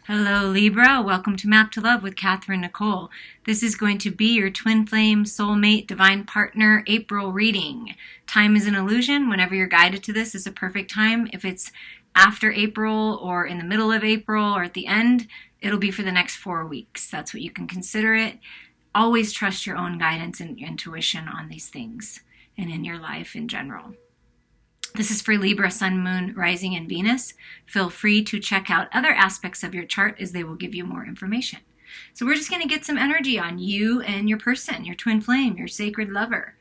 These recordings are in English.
Hello Libra, welcome to Map to Love with Katherine Nichole. This is going to be your twin flame, soulmate, divine partner April reading. Time is an illusion. Whenever you're guided to this is a perfect time. If it's after April or in the middle of April or at the end, it'll be for the next 4 weeks. That's what you can consider it. Always trust your own guidance and intuition on these things and in your life in general. This is for Libra, Sun, Moon, Rising, and Venus. Feel free to check out other aspects of your chart as they will give you more information. So we're just going to get some energy on you and your person, your twin flame, your sacred lover.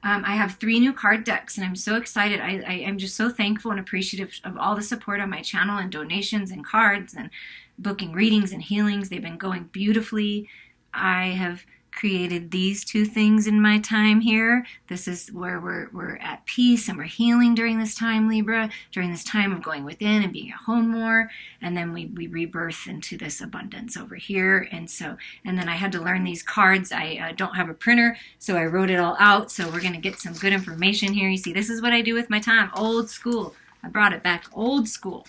I have 3 new card decks, and I'm so excited. I am just so thankful and appreciative of all the support on my channel and donations and cards and booking readings and healings. They've been going beautifully. I have created these 2 things in my time here. This is where we're at peace and we're healing during this time, Libra, during this time of going within and being at home more. And then we rebirth into this abundance over here. And then I had to learn these cards. I don't have a printer, so I wrote it all out. So we're going to get some good information here. You see, this is what I do with my time. Old school. I brought it back old school.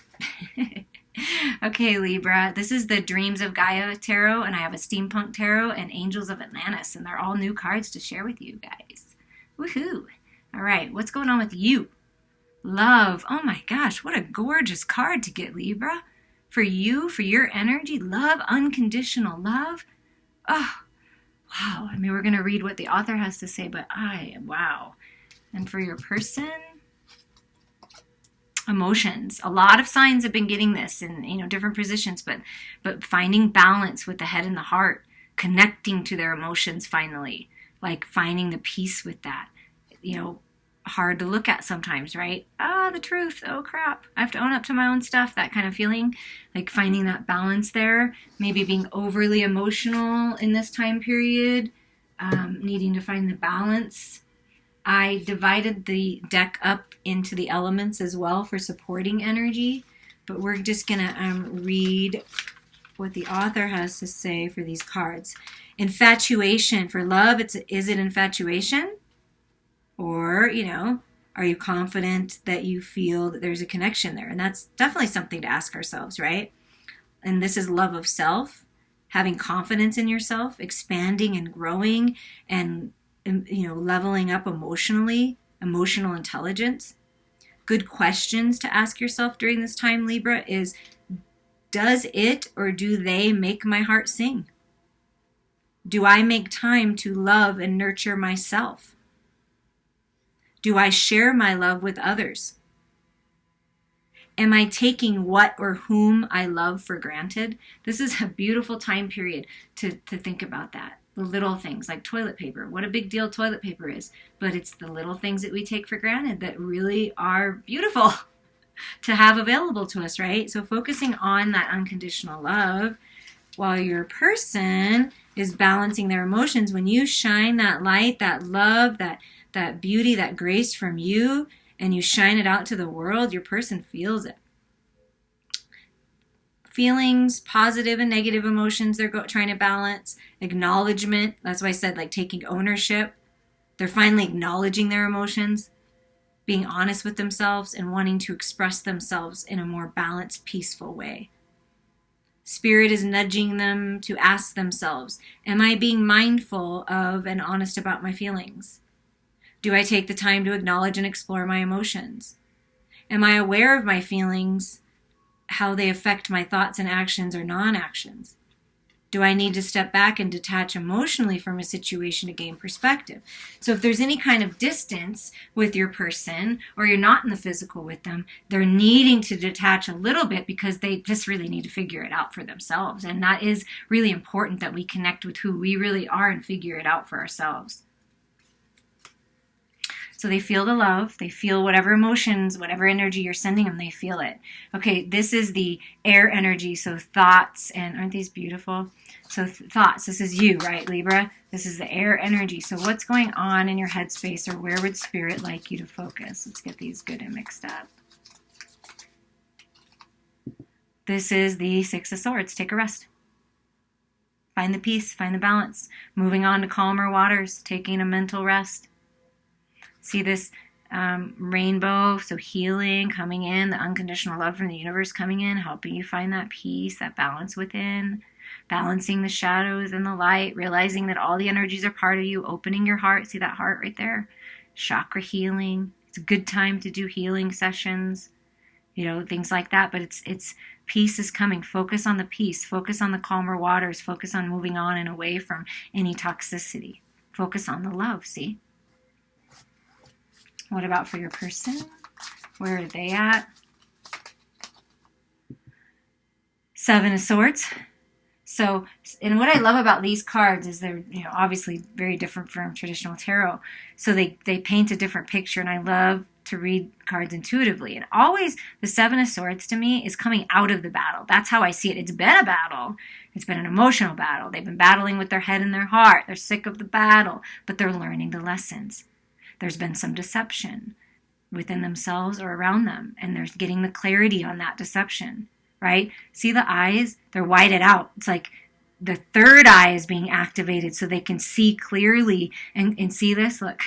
Okay, Libra, this is the Dreams of Gaia Tarot, and I have a Steampunk Tarot and Angels of Atlantis, and they're all new cards to share with you guys. Woohoo! All right, what's going on with you? Love. Oh my gosh, what a gorgeous card to get, Libra. For you, for your energy, love, unconditional love. Oh, wow. I mean, we're going to read what the author has to say, but wow. And for your person, emotions. A lot of signs have been getting this in different positions, but finding balance with the head and the heart, connecting to their emotions finally, like finding the peace with that. Hard to look at sometimes, right? The truth. Oh crap. I have to own up to my own stuff. That kind of feeling, like finding that balance there, maybe being overly emotional in this time period, needing to find the balance. I divided the deck up into the elements as well for supporting energy, but we're just going to read what the author has to say for these cards. Infatuation. For love, is it infatuation? Or, are you confident that you feel that there's a connection there? And that's definitely something to ask ourselves, right? And this is love of self, having confidence in yourself, expanding and growing and leveling up emotionally, emotional intelligence. Good questions to ask yourself during this time, Libra, is, does it or do they make my heart sing? Do I make time to love and nurture myself? Do I share my love with others? Am I taking what or whom I love for granted? This is a beautiful time period to think about that. The little things like toilet paper. What a big deal toilet paper is. But it's the little things that we take for granted that really are beautiful to have available to us, right? So focusing on that unconditional love while your person is balancing their emotions. When you shine that light, that love, that beauty, that grace from you, and you shine it out to the world, your person feels it. Feelings, positive and negative emotions they're trying to balance. Acknowledgement, that's why I said like taking ownership. They're finally acknowledging their emotions, being honest with themselves, and wanting to express themselves in a more balanced, peaceful way. Spirit is nudging them to ask themselves, am I being mindful of and honest about my feelings? Do I take the time to acknowledge and explore my emotions? Am I aware of my feelings, how they affect my thoughts and actions or non-actions? Do I need to step back and detach emotionally from a situation to gain perspective? So if there's any kind of distance with your person, or you're not in the physical with them, they're needing to detach a little bit because they just really need to figure it out for themselves. And that is really important, that we connect with who we really are and figure it out for ourselves. So they feel the love, they feel whatever emotions, whatever energy you're sending them, they feel it. Okay, this is the air energy, so thoughts, and aren't these beautiful? So thoughts, this is you, right, Libra? This is the air energy. So what's going on in your headspace, or where would Spirit like you to focus? Let's get these good and mixed up. This is the Six of Swords. Take a rest. Find the peace, find the balance. Moving on to calmer waters, taking a mental rest. See this rainbow, so healing coming in, the unconditional love from the universe coming in, helping you find that peace, that balance within, balancing the shadows and the light, realizing that all the energies are part of you, opening your heart. See that heart right there? Chakra healing. It's a good time to do healing sessions, things like that. But it's peace is coming. Focus on the peace. Focus on the calmer waters. Focus on moving on and away from any toxicity. Focus on the love, see? What about for your person? Where are they at? Seven of Swords. So, and what I love about these cards is they're, obviously very different from traditional tarot. So they paint a different picture, and I love to read cards intuitively. And always the Seven of Swords to me is coming out of the battle. That's how I see it. It's been a battle. It's been an emotional battle. They've been battling with their head and their heart. They're sick of the battle, but they're learning the lessons. There's been some deception within themselves or around them, and they're getting the clarity on that deception, right? See the eyes? They're whited out. It's like the third eye is being activated so they can see clearly and see this. Look,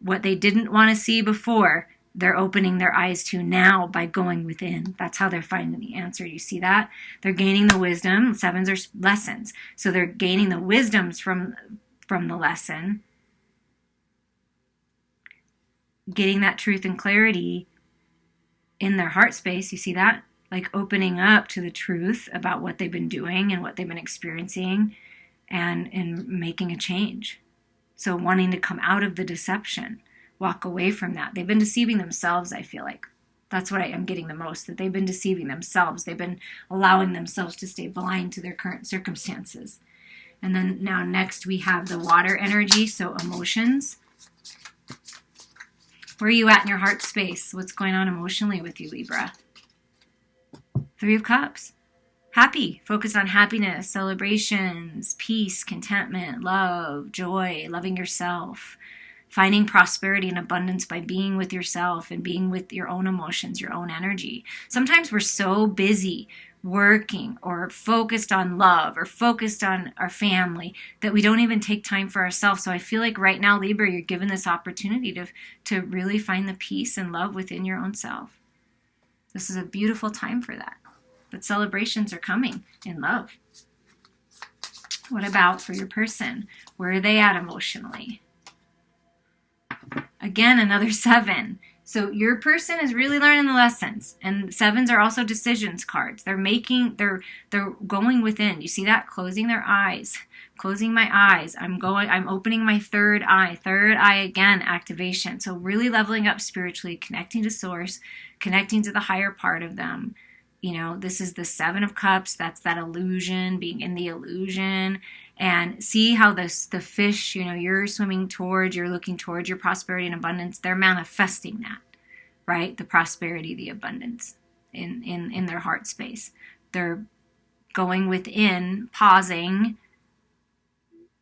what they didn't want to see before, they're opening their eyes to now by going within. That's how they're finding the answer. You see that? They're gaining the wisdom. Sevens are lessons. So they're gaining the wisdoms from the lesson, getting that truth and clarity in their heart space. You see that? Like opening up to the truth about what they've been doing and what they've been experiencing and making a change. So wanting to come out of the deception, walk away from that. They've been deceiving themselves, I feel like. That's what I am getting the most, that they've been deceiving themselves. They've been allowing themselves to stay blind to their current circumstances. And then now next we have the water energy, so emotions. Where are you at in your heart space? What's going on emotionally with you, Libra? Three of Cups. Happy. Focus on happiness, celebrations, peace, contentment, love, joy, loving yourself, finding prosperity and abundance by being with yourself and being with your own emotions, your own energy. Sometimes we're so busy working or focused on love or focused on our family that we don't even take time for ourselves. So I feel like right now, Libra, you're given this opportunity to really find the peace and love within your own self. This is a beautiful time for that. But celebrations are coming in love. What about for your person? Where are they at emotionally? Again, another 7. So your person is really learning the lessons. And 7s are also decisions cards. They're going within. You see that? Closing their eyes. Closing my eyes. I'm opening my third eye. Third eye again, activation. So really leveling up spiritually, connecting to source, connecting to the higher part of them. This is the 7 of Cups. That's that illusion, being in the illusion. And see how the fish, you're swimming towards, you're looking towards your prosperity and abundance. They're manifesting that, right? The prosperity, the abundance in their heart space. They're going within, pausing,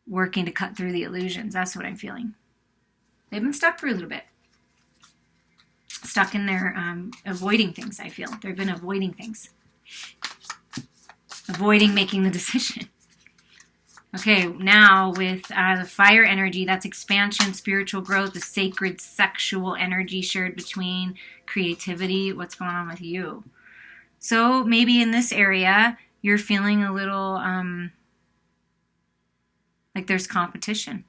working to cut through the illusions. That's what I'm feeling. They've been stuck for a little bit. Stuck in their avoiding things, I feel. They've been avoiding things. Avoiding making the decision. Okay, now with the fire energy, that's expansion, spiritual growth, the sacred sexual energy shared between creativity. What's going on with you? So maybe in this area, you're feeling a little like there's competition.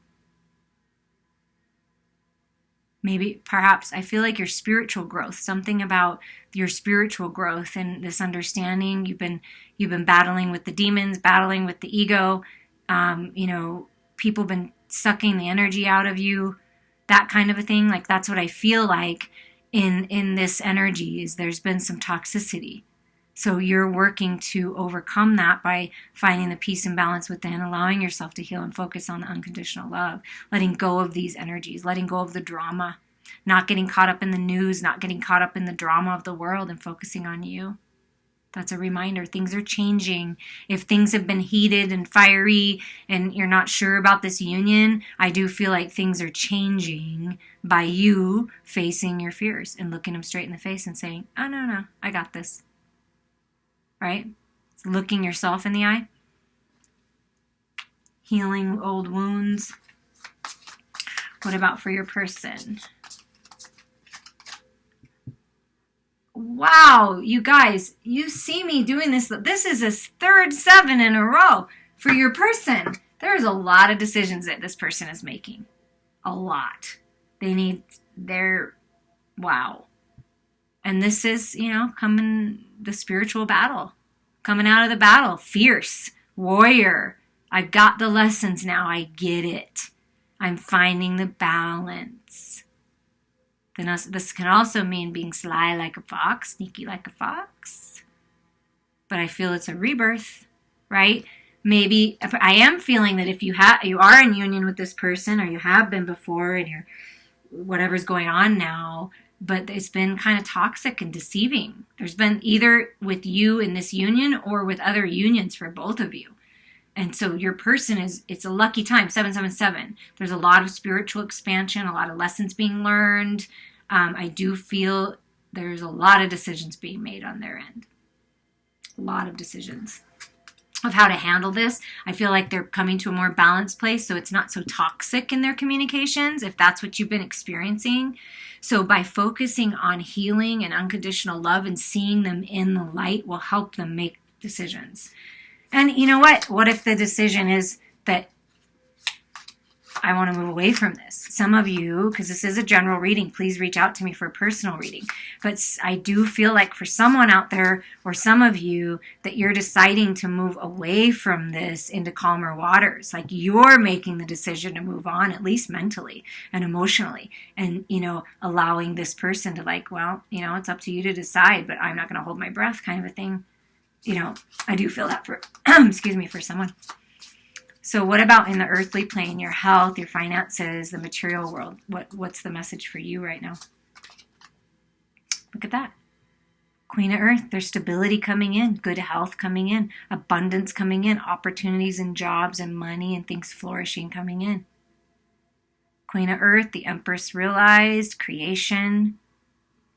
Maybe, perhaps, I feel like your spiritual growth, something about your spiritual growth and this understanding. You've been battling with the demons, battling with the ego. People been sucking the energy out of you, that kind of a thing. Like that's what I feel like in this energy is there's been some toxicity. So you're working to overcome that by finding the peace and balance within, allowing yourself to heal and focus on the unconditional love, letting go of these energies, letting go of the drama, not getting caught up in the news, not getting caught up in the drama of the world and focusing on you. That's a reminder. Things are changing. If things have been heated and fiery and you're not sure about this union, I do feel like things are changing by you facing your fears and looking them straight in the face and saying, oh, no, I got this. Right? It's looking yourself in the eye. Healing old wounds. What about for your person? wow, you guys, you see me doing this. This is a third 7 in a row for your person. There's a lot of decisions that this person is making. A lot. Wow. And this is, coming the spiritual battle. Coming out of the battle. Fierce. Warrior. I've got the lessons now. I get it. I'm finding the balance. Then this can also mean being sly like a fox, sneaky like a fox. But I feel it's a rebirth, right? Maybe I am feeling that if you are in union with this person, or you have been before, and you're whatever's going on now, but it's been kind of toxic and deceiving. There's been either with you in this union or with other unions for both of you. And so your person it's a lucky time, 777. There's a lot of spiritual expansion, a lot of lessons being learned. I do feel there's a lot of decisions being made on their end. A lot of decisions of how to handle this. I feel like they're coming to a more balanced place, so it's not so toxic in their communications, if that's what you've been experiencing. So by focusing on healing and unconditional love and seeing them in the light will help them make decisions. And you know what? What if the decision is that I want to move away from this? Some of you, because this is a general reading, please reach out to me for a personal reading. But I do feel like for someone out there, or some of you, that you're deciding to move away from this into calmer waters. Like you're making the decision to move on, at least mentally and emotionally. And, allowing this person to it's up to you to decide, but I'm not going to hold my breath kind of a thing. I do feel that for, for someone. So what about in the earthly plane, your health, your finances, the material world? What's the message for you right now? Look at that. Queen of Earth, there's stability coming in, good health coming in, abundance coming in, opportunities and jobs and money and things flourishing coming in. Queen of Earth, the Empress realized, creation,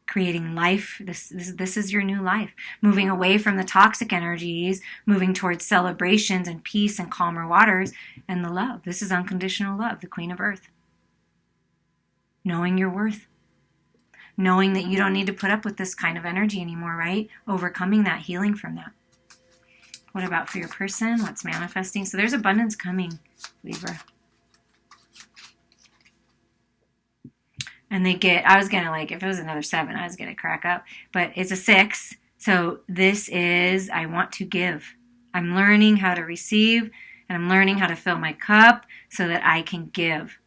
creating life. This is your new life. Moving away from the toxic energies, moving towards celebrations and peace and calmer waters and the love. This is unconditional love, the Queen of Earth. Knowing your worth. Knowing that you don't need to put up with this kind of energy anymore, right? Overcoming that, healing from that. What about for your person? What's manifesting? So there's abundance coming, Libra. And I was going to if it was another 7, I was going to crack up. But it's a 6. So this is, I want to give. I'm learning how to receive, and I'm learning how to fill my cup so that I can give.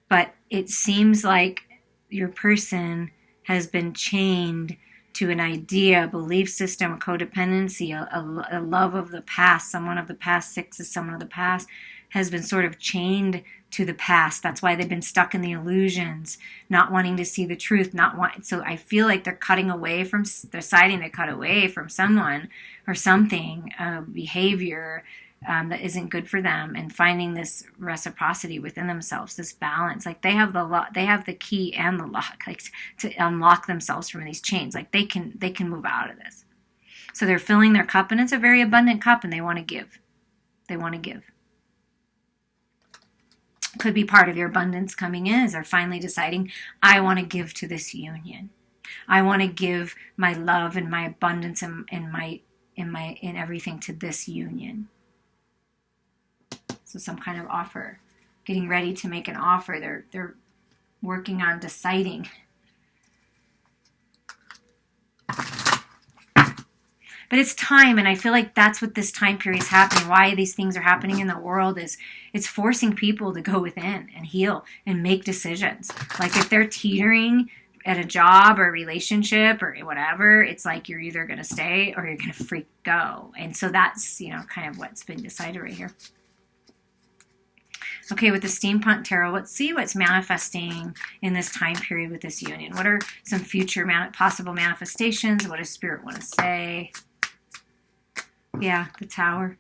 But it seems like your person has been chained to an idea, a belief system, a codependency, a love of the past. Someone of the past, 6 is someone of the past, has been sort of chained to the past. That's why they've been stuck in the illusions, not wanting to see the truth, so I feel like they're deciding to cut away from someone or something, behavior that isn't good for them, and finding this reciprocity within themselves, this balance. Like they have the key and the lock, to unlock themselves from these chains. Like they can move out of this. So they're filling their cup, and it's a very abundant cup, and they want to give. They want to give. Could be part of your abundance coming in is they're finally deciding, I want to give to this union. I want to give my love and my abundance and in everything to this union. So some kind of offer, getting ready to make an offer. They're working on deciding. But it's time, and I feel like that's what this time period is happening. Why these things are happening in the world is it's forcing people to go within and heal and make decisions. Like if they're teetering at a job or a relationship or whatever, it's like you're either going to stay or you're going to freak go. And so that's, kind of what's been decided right here. Okay, with the Steampunk Tarot, let's see what's manifesting in this time period with this union. What are some future possible manifestations? What does Spirit want to say? Yeah, the Tower.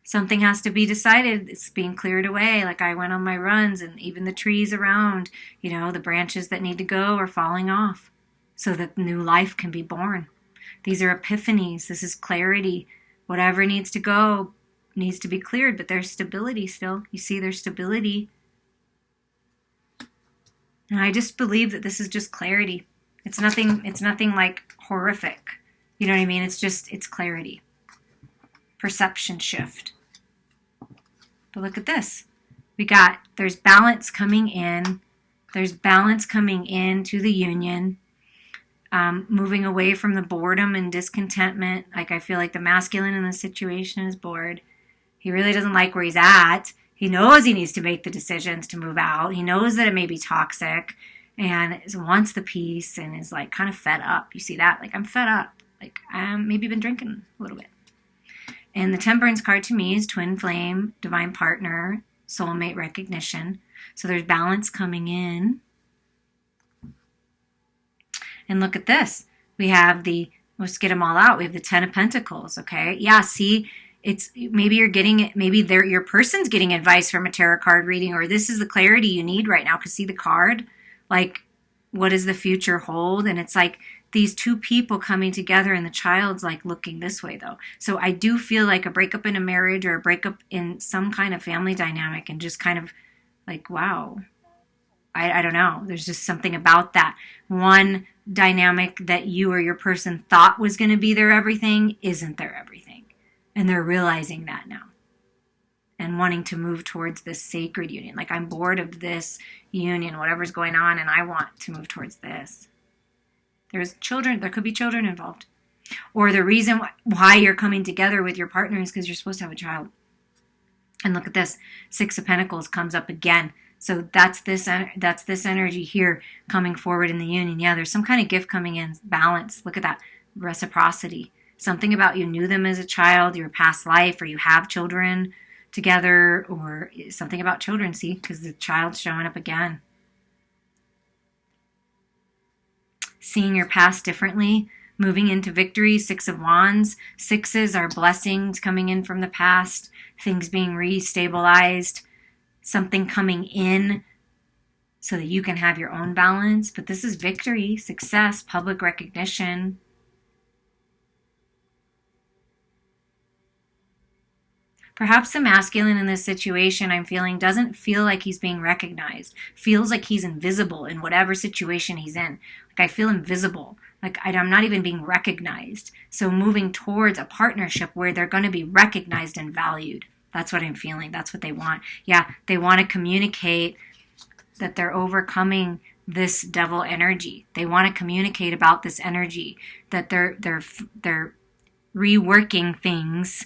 Something has to be decided. It's being cleared away. Like I went on my runs, and even the trees around, the branches that need to go are falling off so that new life can be born. These are epiphanies. This is clarity. Whatever needs to go needs to be cleared, but there's stability still. You see, there's stability. And I just believe that this is just clarity. It's nothing like horrific. You know what I mean? It's clarity. Perception shift. But look at this. There's balance coming in. There's balance coming into the union. Moving away from the boredom and discontentment. Like, I feel like the masculine in this situation is bored. He really doesn't like where he's at. He knows he needs to make the decisions to move out. He knows that it may be toxic and wants the peace and is like kind of fed up. You see that? Like, I'm fed up. Like, maybe been drinking a little bit. And the Temperance card to me is twin flame, divine partner, soulmate recognition. So there's balance coming in. And look at this. We have let's get them all out. We have the 10 of Pentacles, okay? Yeah, see, maybe your person's getting advice from a tarot card reading, or this is the clarity you need right now. Because see the card? Like, what does the future hold? And it's like these two people coming together, and the child's like looking this way though. So I do feel like a breakup in a marriage or a breakup in some kind of family dynamic, and just kind of like, wow. I don't know. There's just something about that. One dynamic that you or your person thought was going to be their everything isn't their everything. And they're realizing that now. And wanting to move towards this sacred union. Like, I'm bored of this union, whatever's going on, and I want to move towards this. There could be children involved. Or the reason why you're coming together with your partner is because you're supposed to have a child. And look at this. 6 of Pentacles comes up again. So that's this energy here coming forward in the union. Yeah, there's some kind of gift coming in. Balance. Look at that. Reciprocity. Something about you knew them as a child, your past life, or you have children together, or something about children, see? Because the child's showing up again. Seeing your past differently. Moving into victory. 6 of Wands. 6s are blessings coming in from the past. Things being restabilized. Something coming in so that you can have your own balance. But this is victory, success, public recognition. Perhaps the masculine in this situation, I'm feeling, doesn't feel like he's being recognized. Feels like he's invisible in whatever situation he's in. Like, I feel invisible. Like, I'm not even being recognized. So moving towards a partnership where they're going to be recognized and valued. That's what I'm feeling. That's what they want. Yeah, they want to communicate that they're overcoming this devil energy. They want to communicate about this energy, that they're reworking things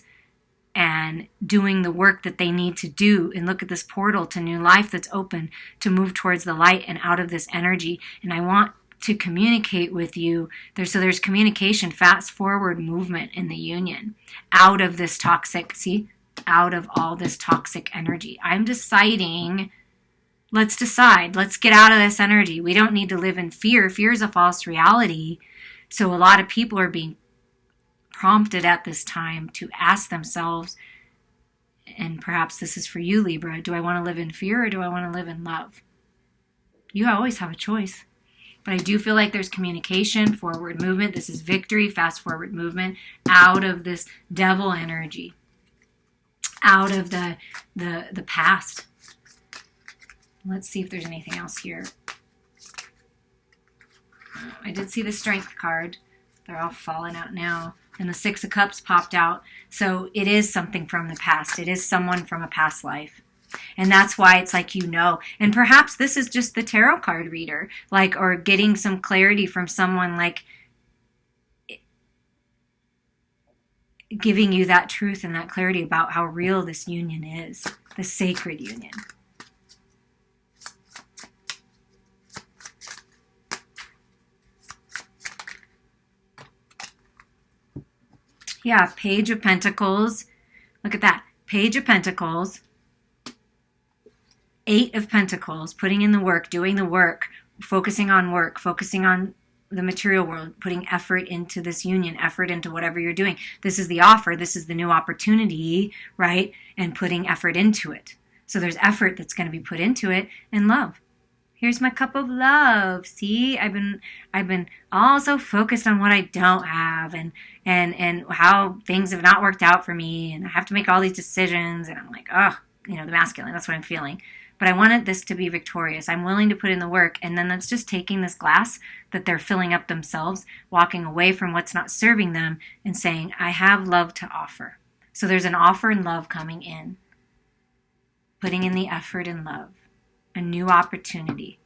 and doing the work that they need to do. And look at this portal to new life that's open to move towards the light and out of this energy. And I want to communicate with you. There's communication, fast forward movement in the union out of this toxic, out of all this toxic energy. I'm deciding, let's decide. Let's get out of this energy. We don't need to live in fear. Fear is a false reality. So a lot of people are being prompted at this time to ask themselves, and perhaps this is for you, Libra, do I want to live in fear or do I want to live in love? You always have a choice. But I do feel like there's communication, forward movement. This is victory, fast forward movement out of this devil energy. Out of the past. Let's see if there's anything else here. I did see the Strength card. They're all falling out now. And the 6 of Cups popped out. So it is something from the past. It is someone from a past life. And that's why it's like, and perhaps this is just the tarot card reader, like, or getting some clarity from someone, like, giving you that truth and that clarity about how real this union is, the sacred union. Yeah, Page of Pentacles. Look at that. Page of Pentacles. 8 of Pentacles, putting in the work, doing the work, focusing on work, focusing on the material world, putting effort into this union, effort into whatever you're doing. This is the offer. This is the new opportunity, right? And putting effort into it. So there's effort that's going to be put into it, and love. Here's my cup of love. See, I've been also focused on what I don't have and how things have not worked out for me, and I have to make all these decisions, and I'm like, the masculine, that's what I'm feeling. but I wanted this to be victorious. I'm willing to put in the work. And then that's just taking this glass that they're filling up themselves, walking away from what's not serving them and saying, I have love to offer. So there's an offer and love coming in. Putting in the effort and love. A new opportunity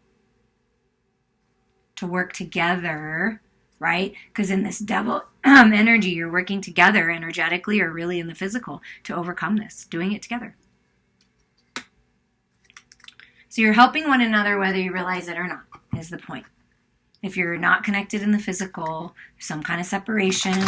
to work together, right? Because in this devil energy, you're working together energetically or really in the physical to overcome this, doing it together. So you're helping one another whether you realize it or not, is the point. If you're not connected in the physical, some kind of separation,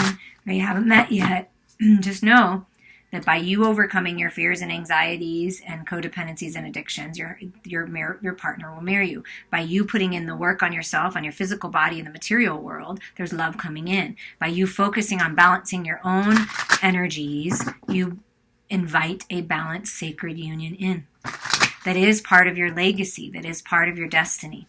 or you haven't met yet, just know that by you overcoming your fears and anxieties and codependencies and addictions, your partner will marry you. By you putting in the work on yourself, on your physical body in the material world, there's love coming in. By you focusing on balancing your own energies, you invite a balanced, sacred union in. That is part of your legacy, that is part of your destiny.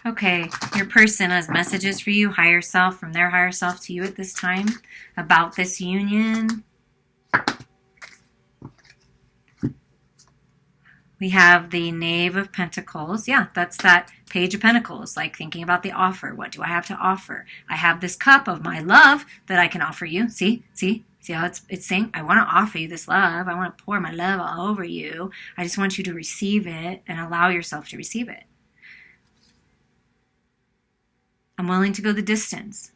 Okay, your person has messages for you, higher self, from their higher self to you at this time about this union. We have the Knave of Pentacles. Yeah, that's that Page of Pentacles, like thinking about the offer. What do I have to offer? I have this cup of my love that I can offer you. See how it's saying, I want to offer you this love. I want to pour my love all over you. I just want you to receive it and allow yourself to receive it. I'm willing to go the distance.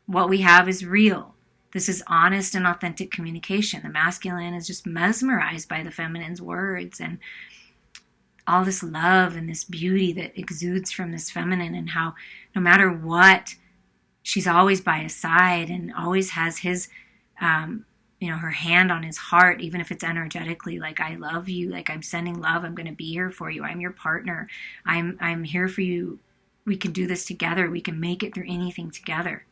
What we have is real. This is honest and authentic communication. The masculine is just mesmerized by the feminine's words and all this love and this beauty that exudes from this feminine, and how no matter what, she's always by his side and always has his, her hand on his heart, even if it's energetically, like, I love you, like, I'm sending love, I'm going to be here for you, I'm your partner, I'm here for you. We can do this together. We can make it through anything together.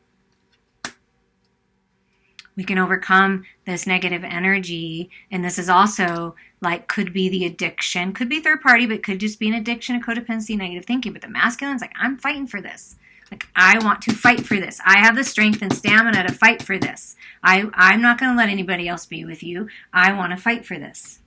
We can overcome this negative energy. And this is also like, could be the addiction, could be third party, but could just be an addiction, a codependency, negative thinking. But the masculine's like, I'm fighting for this. Like, I want to fight for this. I have the strength and stamina to fight for this. I'm not going to let anybody else be with you. I want to fight for this.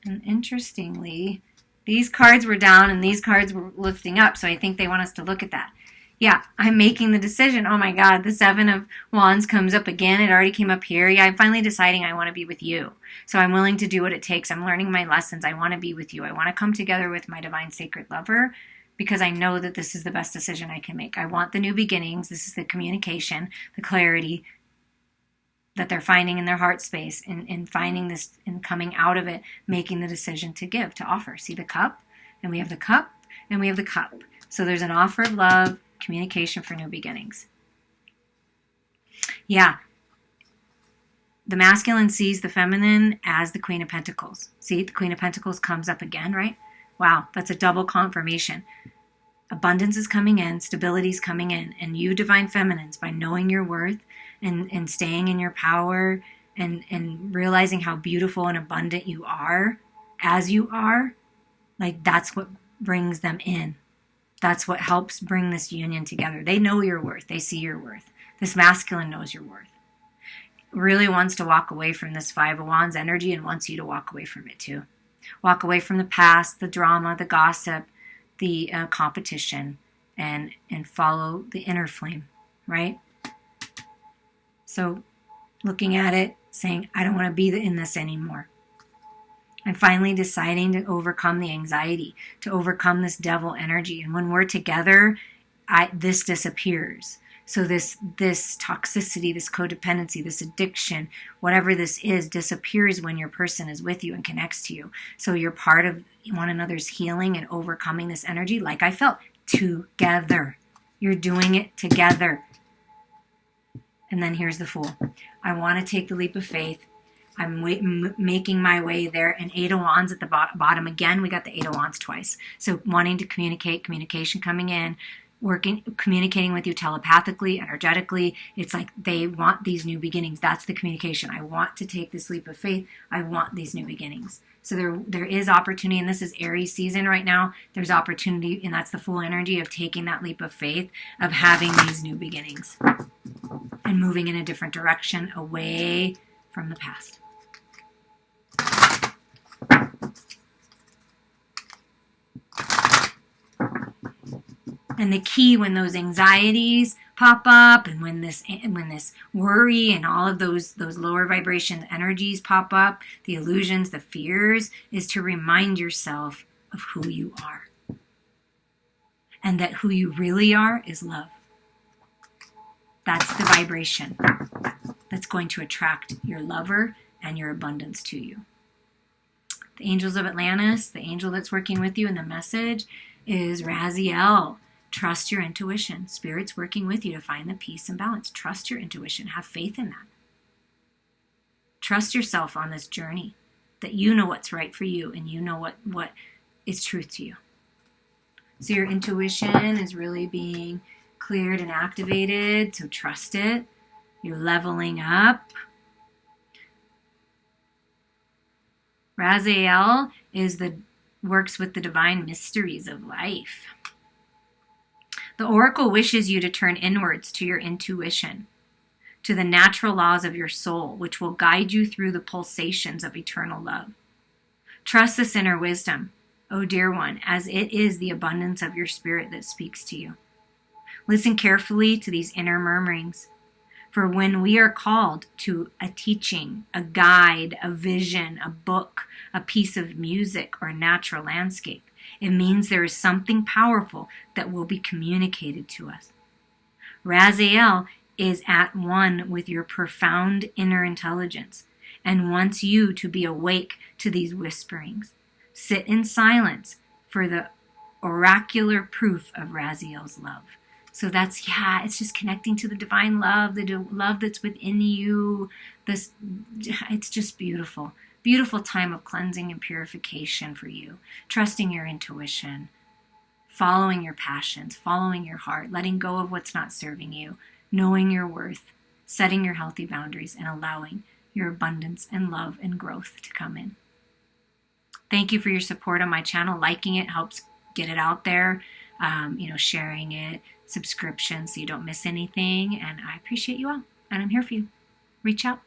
And interestingly, these cards were down and these cards were lifting up. So I think they want us to look at that. Yeah, I'm making the decision. Oh my God, the Seven of Wands comes up again. It already came up here. Yeah, I'm finally deciding I want to be with you. So I'm willing to do what it takes. I'm learning my lessons. I want to be with you. I want to come together with my divine sacred lover because I know that this is the best decision I can make. I want the new beginnings. This is the communication, the clarity that they're finding in their heart space, and finding this and coming out of it, making the decision to give, to offer. See the cup? And we have the cup, and we have the cup. So there's an offer of love, communication for new beginnings. Yeah. The masculine sees the feminine as the Queen of Pentacles. See, the Queen of Pentacles comes up again, right? Wow, that's a double confirmation. Abundance is coming in, stability is coming in, and you divine feminines, by knowing your worth and staying in your power and realizing how beautiful and abundant you are as you are, like, that's what brings them in. That's what helps bring this union together. They know your worth. They see your worth. This masculine knows your worth. Really wants to walk away from this Five of Wands energy and wants you to walk away from it too. Walk away from the past, the drama, the gossip, the competition, and follow the inner flame, right? So looking at it, saying, I don't want to be in this anymore. I'm finally deciding to overcome the anxiety, to overcome this devil energy. And when we're together, this disappears. So this toxicity, this codependency, this addiction, whatever this is, disappears when your person is with you and connects to you. So you're part of one another's healing and overcoming this energy, like I felt, together. You're doing it together. And then here's the Fool. I want to take the leap of faith. I'm making my way there. And Eight of Wands at the bottom. Again, we got the Eight of Wands twice. So wanting to communicate, communication coming in, communicating with you telepathically, energetically. It's like they want these new beginnings. That's the communication. I want to take this leap of faith. I want these new beginnings. So there is opportunity, and this is Aries season right now. There's opportunity, and that's the full energy of taking that leap of faith, of having these new beginnings. and moving in a different direction away from the past. And the key when those anxieties pop up, and when this worry and all of those lower vibration energies pop up, the illusions, the fears, is to remind yourself of who you are. And that who you really are is love. That's the vibration that's going to attract your lover and your abundance to you. The angels of Atlantis, the angel that's working with you in the message, is Raziel. Trust your intuition. Spirit's working with you to find the peace and balance. Trust your intuition. Have faith in that. Trust yourself on this journey, that you know what's right for you and you know what is truth to you. So your intuition is really being cleared and activated, so trust it. You're leveling up. Raziel works with the divine mysteries of life. The oracle wishes you to turn inwards to your intuition, to the natural laws of your soul, which will guide you through the pulsations of eternal love. Trust this inner wisdom, O dear one, as it is the abundance of your spirit that speaks to you. Listen carefully to these inner murmurings, for when we are called to a teaching, a guide, a vision, a book, a piece of music, or a natural landscape, it means there is something powerful that will be communicated to us. Raziel is at one with your profound inner intelligence and wants you to be awake to these whisperings. Sit in silence for the oracular proof of Raziel's love. So it's just connecting to the divine love, the love that's within you. It's just beautiful. Beautiful time of cleansing and purification for you. Trusting your intuition, following your passions, following your heart, letting go of what's not serving you, knowing your worth, setting your healthy boundaries, and allowing your abundance and love and growth to come in. Thank you for your support on my channel. Liking it helps get it out there. Sharing it, subscription so you don't miss anything. And I appreciate you all. And I'm here for you. Reach out.